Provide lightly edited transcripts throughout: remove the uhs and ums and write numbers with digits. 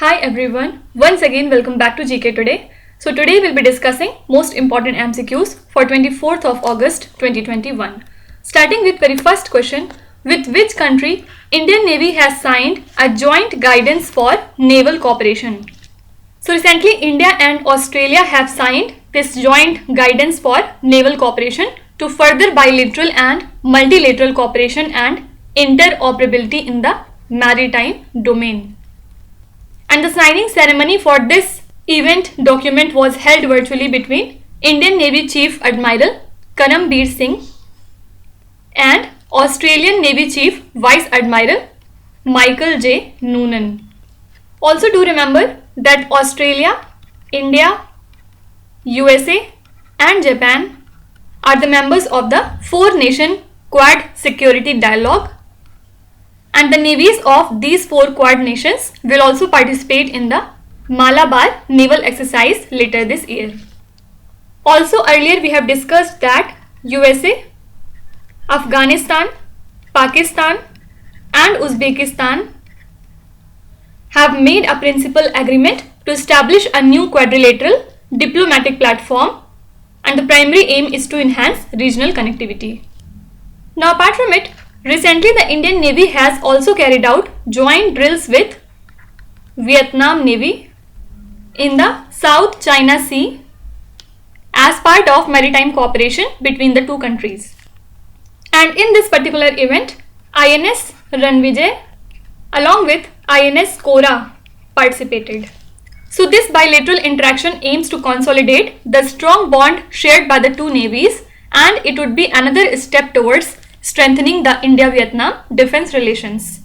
Hi everyone, once again welcome back to GK Today. So today we'll be discussing most important MCQs for 24th of August 2021. Starting with very first question, with which country Indian Navy has signed a joint guidance for naval cooperation? So recently India and Australia have signed this joint guidance for naval cooperation to further bilateral and multilateral cooperation and interoperability in the maritime domain. And the signing ceremony for this event document was held virtually between Indian Navy Chief Admiral Karambir Singh and Australian Navy Chief Vice Admiral Michael J. Noonan. Also do remember that Australia, India, USA and Japan are the members of the four-nation Quad Security Dialogue, and the navies of these four Quad nations will also participate in the Malabar naval exercise later this year. Also earlier we have discussed that USA, Afghanistan, Pakistan and Uzbekistan have made a principal agreement to establish a new quadrilateral diplomatic platform, and the primary aim is to enhance regional connectivity. Now apart from it, recently the Indian Navy has also carried out joint drills with Vietnam Navy in the South China Sea as part of maritime cooperation between the two countries. And in this particular event, INS Ranvijay along with INS Kora participated. So this bilateral interaction aims to consolidate the strong bond shared by the two navies, and it would be another step towards strengthening the India-Vietnam defense relations.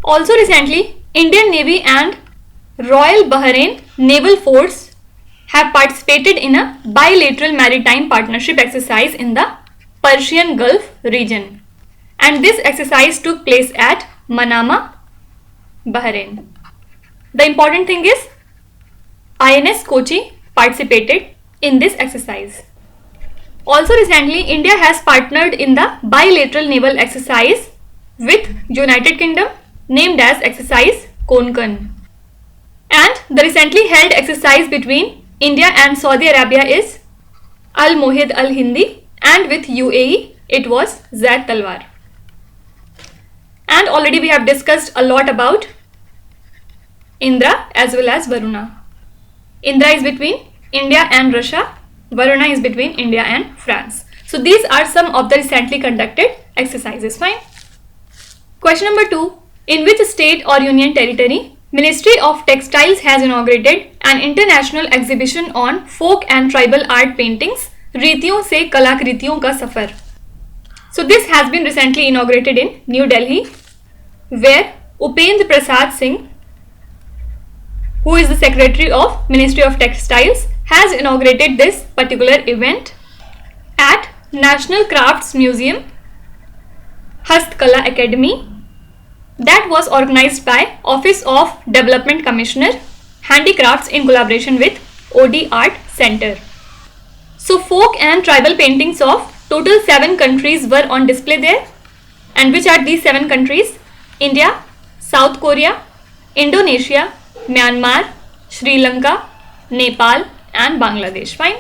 Also recently, Indian Navy and Royal Bahrain Naval Force have participated in a bilateral maritime partnership exercise in the Persian Gulf region, and this exercise took place at Manama, Bahrain. The important thing is INS Kochi participated in this exercise. Also recently, India has partnered in the bilateral naval exercise with United Kingdom named as Exercise Konkan. And the recently held exercise between India and Saudi Arabia is Al Mohid Al Hindi, and with UAE it was Zaid Talwar. And already we have discussed a lot about Indra as well as Varuna. Indra is between India and Russia. Varuna is between India and France. So these are some of the recently conducted exercises. Fine. Question number 2. In which state or union territory Ministry of Textiles has inaugurated an international exhibition on folk and tribal art paintings, रीतियों से कलाकृतियों का सफर? So this has been recently inaugurated in New Delhi, where Upendra Prasad Singh, who is the Secretary of Ministry of Textiles, has inaugurated this particular event at National Crafts Museum, Hastkala Academy, that was organized by Office of Development Commissioner, Handicrafts in collaboration with OD Art Center. So folk and tribal paintings of total 7 countries were on display there. And which are these 7 countries? India, South Korea, Indonesia, Myanmar, Sri Lanka, Nepal and Bangladesh. Fine.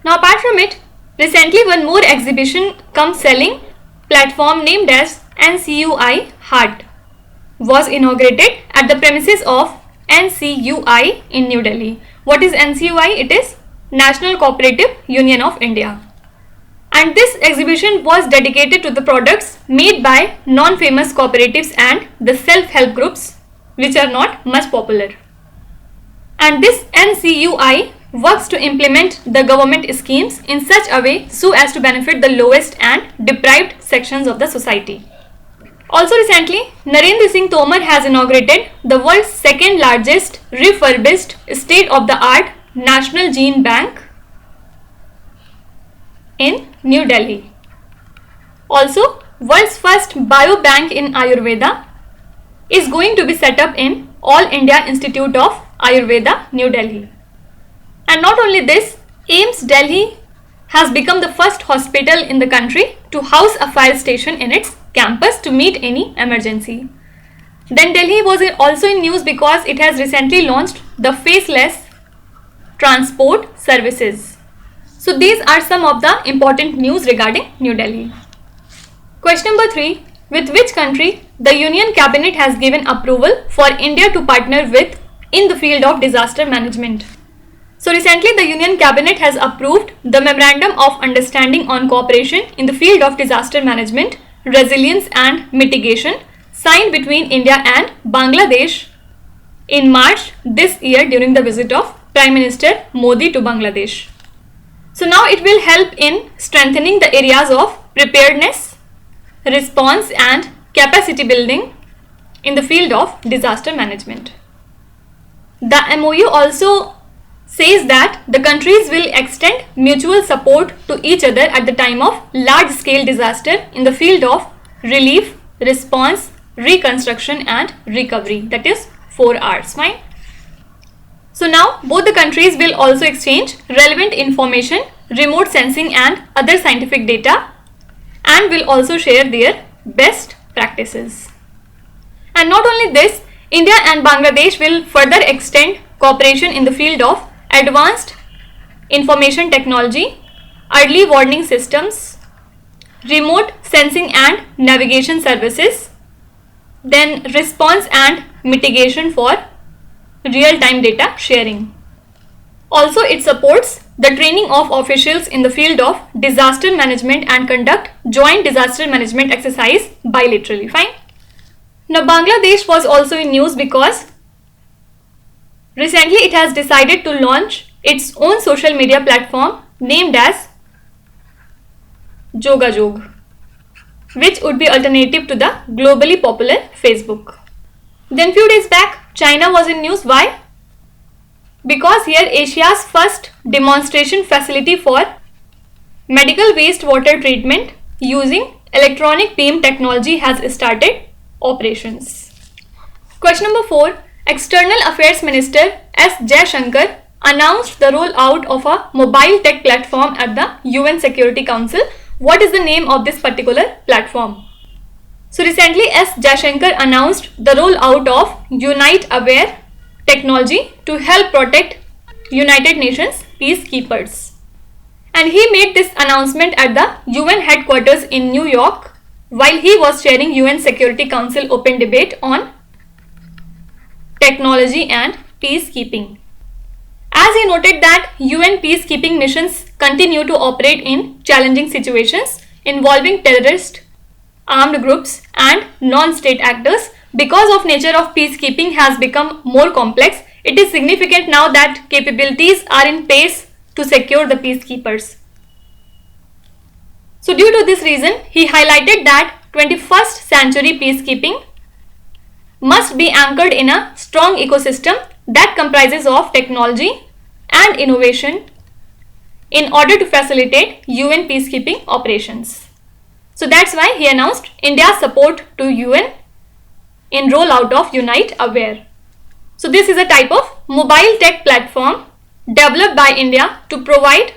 Now apart from it, recently one more exhibition cum selling platform named as NCUI Heart was inaugurated at the premises of NCUI in New Delhi. What is NCUI? It is National Cooperative Union of India. And this exhibition was dedicated to the products made by non-famous cooperatives and the self-help groups which are not much popular. And this NCUI works to implement the government schemes in such a way so as to benefit the lowest and deprived sections of the society. Also recently, Narendra Singh Tomar has inaugurated the world's second largest refurbished state-of-the-art National Gene Bank in New Delhi. Also, world's first biobank in Ayurveda is going to be set up in All India Institute of Ayurveda, New Delhi. And not only this, AIIMS Delhi has become the first hospital in the country to house a fire station in its campus to meet any emergency. Then Delhi was also in news because it has recently launched the faceless transport services. So these are some of the important news regarding New Delhi. Question number 3. With which country the Union Cabinet has given approval for India to partner with in the field of disaster management? So recently the Union Cabinet has approved the Memorandum of Understanding on Cooperation in the field of disaster management, resilience and mitigation signed between India and Bangladesh in March this year during the visit of Prime Minister Modi to Bangladesh. So now it will help in strengthening the areas of preparedness, response and capacity building in the field of disaster management. The MOU also says that the countries will extend mutual support to each other at the time of large-scale disaster in the field of relief, response, reconstruction and recovery, that is 4 Rs. Fine. So now both the countries will also exchange relevant information, remote sensing and other scientific data, and will also share their best practices. And not only this, India and Bangladesh will further extend cooperation in the field of advanced information technology, early warning systems, remote sensing and navigation services, then response and mitigation for real-time data sharing. Also, it supports the training of officials in the field of disaster management and conduct joint disaster management exercise bilaterally. Fine. Now, Bangladesh was also in news because recently it has decided to launch its own social media platform named as Jogajog, which would be alternative to the globally popular Facebook. Then few days back, China was in news. Why? Because here Asia's first demonstration facility for medical wastewater treatment using electronic beam technology has started operations. Question number 4. External Affairs Minister S. Jaishankar announced the rollout of a mobile tech platform at the UN Security Council. What is the name of this particular platform? So recently S. Jaishankar announced the rollout of Unite Aware technology to help protect United Nations peacekeepers. And he made this announcement at the UN headquarters in New York while he was chairing UN Security Council open debate on technology and peacekeeping. As he noted that UN peacekeeping missions continue to operate in challenging situations involving terrorist, armed groups and non-state actors, because of nature of peacekeeping has become more complex, it is significant now that capabilities are in place to secure the peacekeepers. So due to this reason, he highlighted that 21st century peacekeeping must be anchored in a strong ecosystem that comprises of technology and innovation in order to facilitate UN peacekeeping operations. So that's why he announced India's support to UN in rollout of Unite Aware. So this is a type of mobile tech platform developed by India to provide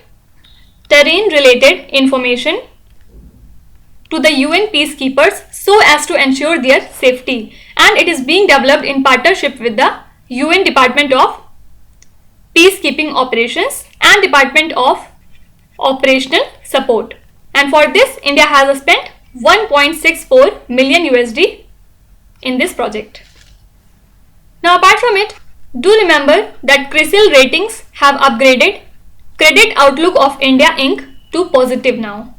terrain related information to the UN peacekeepers so as to ensure their safety, and it is being developed in partnership with the UN Department of Peacekeeping Operations and Department of Operational Support. And for this, India has spent 1.64 million USD in this project. Now apart from it, do remember that CRISIL ratings have upgraded Credit Outlook of India Inc. to positive now.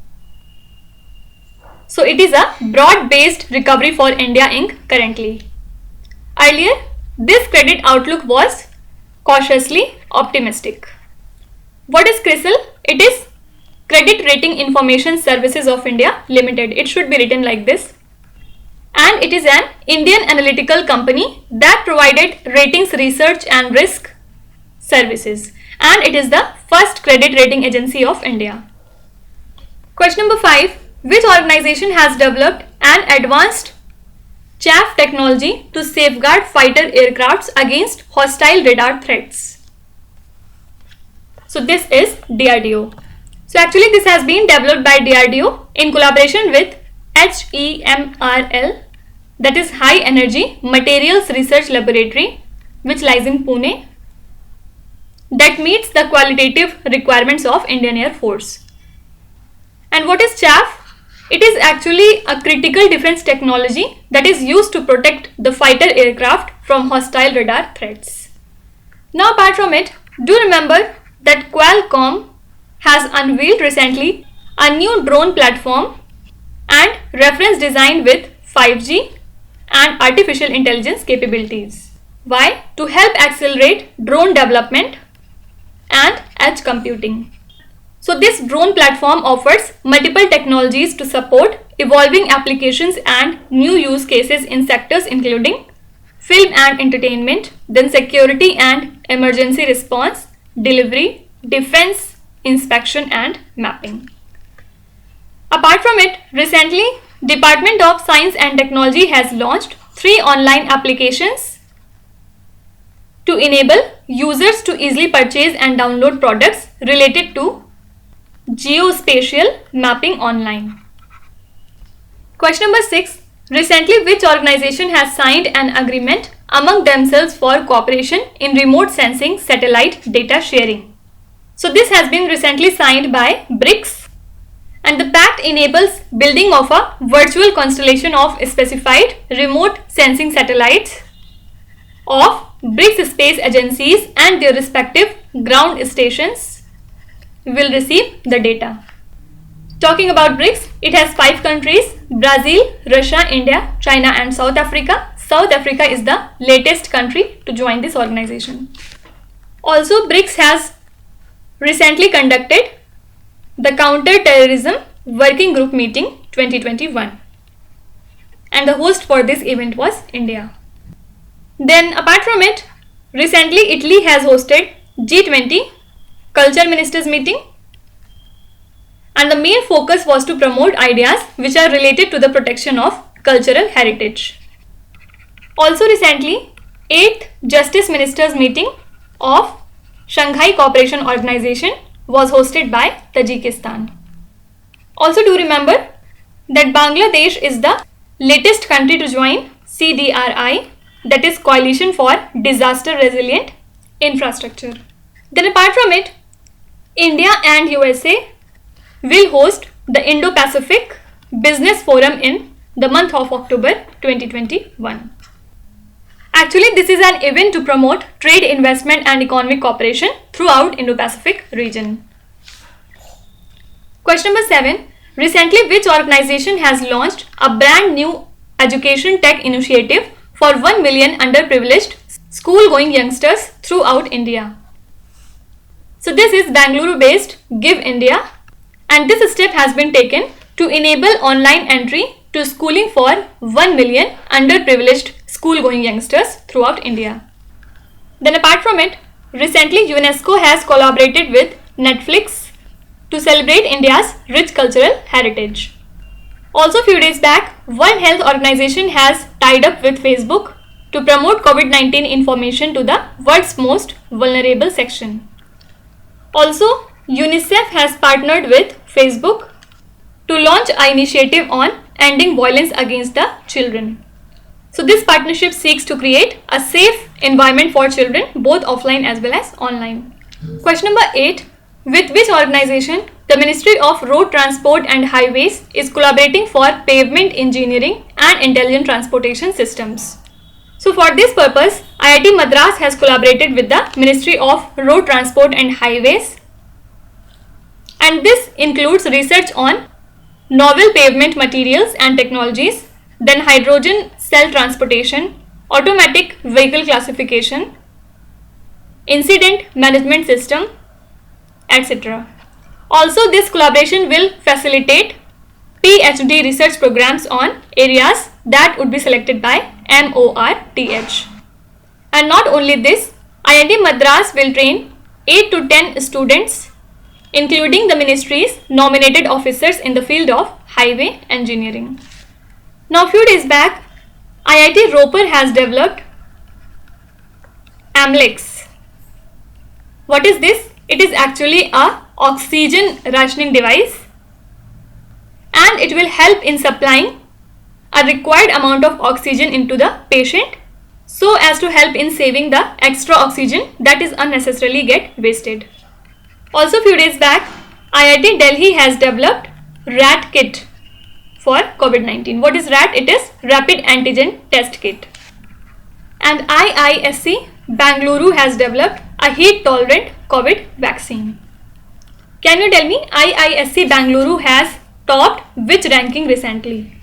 So it is a broad-based recovery for India Inc. currently. Earlier, this credit outlook was cautiously optimistic. What is CRISIL? It is Credit Rating Information Services of India Limited. It should be written like this. And it is an Indian analytical company that provided ratings research and risk services. And it is the first credit rating agency of India. Question number 5. Which organization has developed an advanced chaff technology to safeguard fighter aircrafts against hostile radar threats? So this is DRDO. So actually this has been developed by DRDO in collaboration with HEMRL that is High Energy Materials Research Laboratory, which lies in Pune, that meets the qualitative requirements of Indian Air Force. And what is chaff? It is actually a critical defense technology that is used to protect the fighter aircraft from hostile radar threats. Now apart from it, do remember that Qualcomm has unveiled recently a new drone platform and reference designed with 5G and artificial intelligence capabilities. Why? To help accelerate drone development and edge computing. So this drone platform offers multiple technologies to support evolving applications and new use cases in sectors including film and entertainment, then security and emergency response, delivery, defense, inspection and mapping. Apart from it, recently Department of Science and Technology has launched 3 online applications to enable users to easily purchase and download products related to geospatial mapping online. Question number 6. Recently, which organization has signed an agreement among themselves for cooperation in remote sensing satellite data sharing? So this has been recently signed by BRICS, and the pact enables building of a virtual constellation of specified remote sensing satellites of BRICS space agencies and their respective ground stations will receive the data. Talking about BRICS, it has 5 countries: Brazil, Russia, India, China and South Africa. South Africa is the latest country to join this organization. Also, BRICS has recently conducted the Counter-Terrorism Working Group Meeting 2021, and the host for this event was India. Then apart from it, recently Italy has hosted G20 Culture Ministers meeting, and the main focus was to promote ideas which are related to the protection of cultural heritage. Also recently, 8th Justice Ministers meeting of Shanghai Cooperation Organization was hosted by Tajikistan. Also do remember that Bangladesh is the latest country to join CDRI, that is Coalition for Disaster Resilient Infrastructure. Then apart from it, India and USA will host the Indo-Pacific Business Forum in the month of October 2021. Actually, this is an event to promote trade, investment and economic cooperation throughout Indo-Pacific region. Question number 7. Recently, which organization has launched a brand new education tech initiative for 1 million underprivileged school-going youngsters throughout India? So this is Bangalore-based Give India, and this step has been taken to enable online entry to schooling for 1 million underprivileged school-going youngsters throughout India. Then apart from it, recently UNESCO has collaborated with Netflix to celebrate India's rich cultural heritage. Also few days back, World Health Organization has tied up with Facebook to promote COVID-19 information to the world's most vulnerable section. Also, UNICEF has partnered with Facebook to launch an initiative on ending violence against the children. So this partnership seeks to create a safe environment for children, both offline as well as online. Question number 8. With which organization the Ministry of Road Transport and Highways is collaborating for pavement engineering and intelligent transportation systems? So for this purpose, IIT Madras has collaborated with the Ministry of Road Transport and Highways, and this includes research on novel pavement materials and technologies, then hydrogen cell transportation, automatic vehicle classification, incident management system, etc. Also, this collaboration will facilitate PhD research programs on areas that would be selected by MORTH. And not only this, IIT Madras will train 8 to 10 students, including the ministry's nominated officers in the field of highway engineering. Now, few days back, IIT Ropar has developed AMLEX. What is this? It is actually a oxygen rationing device, and it will help in supplying a required amount of oxygen into the patient so as to help in saving the extra oxygen that is unnecessarily get wasted. Also, few days back, IIT Delhi has developed RAT kit for COVID-19. What is RAT? It is Rapid Antigen Test Kit. And IISc Bangalore has developed a heat-tolerant COVID vaccine. Can you tell me IISc Bangalore has topped which ranking recently?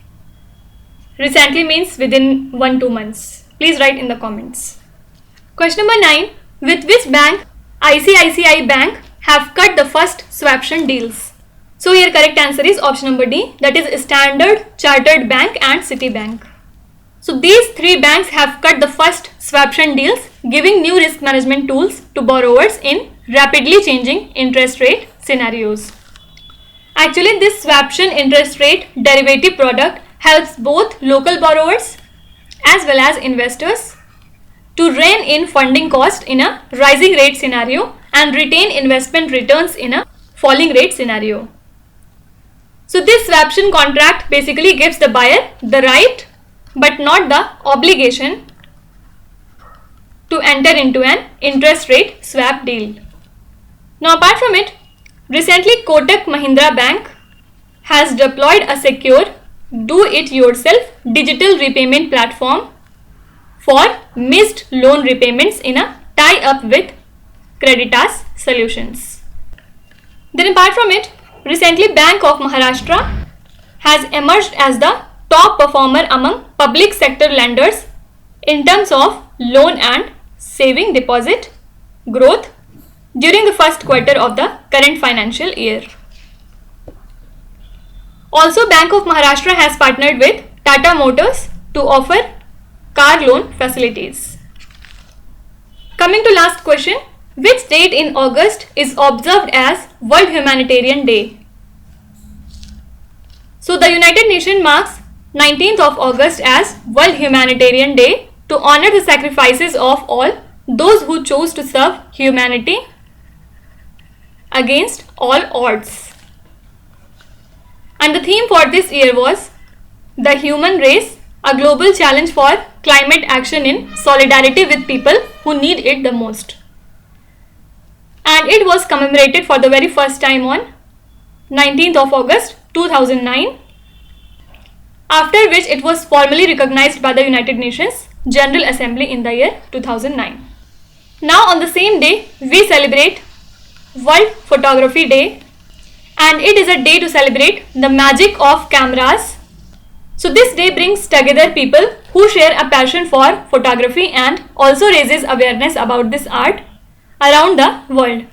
Recently means within 1-2 months. Please write in the comments. Question number 9. With which bank ICICI Bank have cut the first swaption deals? So here correct answer is option number D, that is Standard Chartered Bank and Citibank. So these three banks have cut the first swaption deals, giving new risk management tools to borrowers in rapidly changing interest rate scenarios. Actually, this swaption interest rate derivative product helps both local borrowers as well as investors to rein in funding cost in a rising rate scenario and retain investment returns in a falling rate scenario. So this swaption contract basically gives the buyer the right but not the obligation to enter into an interest rate swap deal. Now apart from it, recently Kotak Mahindra Bank has deployed a secure do-it-yourself digital repayment platform for missed loan repayments in a tie-up with Creditas Solutions. Then apart from it, recently Bank of Maharashtra has emerged as the top performer among public sector lenders in terms of loan and saving deposit growth during the first quarter of the current financial year. Also, Bank of Maharashtra has partnered with Tata Motors to offer car loan facilities. Coming to last question, which date in August is observed as World Humanitarian Day? So the United Nations marks 19th of August as World Humanitarian Day to honor the sacrifices of all those who chose to serve humanity against all odds. And the theme for this year was The Human Race, a global challenge for climate action in solidarity with people who need it the most. And it was commemorated for the very first time on 19th of August 2009, after which it was formally recognized by the United Nations General Assembly in the year 2009. Now on the same day, we celebrate World Photography Day, and it is a day to celebrate the magic of cameras. So this day brings together people who share a passion for photography and also raises awareness about this art around the world.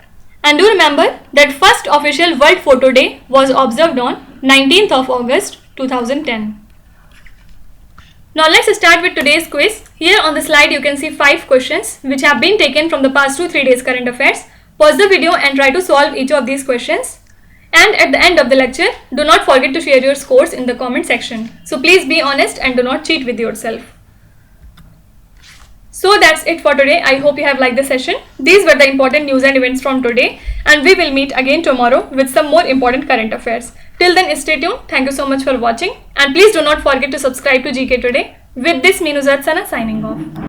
And do remember that first official World Photo Day was observed on 19th of August 2010. Now let's start with today's quiz. Here on the slide you can see 5 questions which have been taken from the past 2-3 days current affairs. Pause the video and try to solve each of these questions. And at the end of the lecture, do not forget to share your scores in the comment section. So please be honest and do not cheat with yourself. So that's it for today. I hope you have liked the session. These were the important news and events from today, and we will meet again tomorrow with some more important current affairs. Till then, stay tuned. Thank you so much for watching, and please do not forget to subscribe to GK Today. With this, me Nuzhat Sana signing off.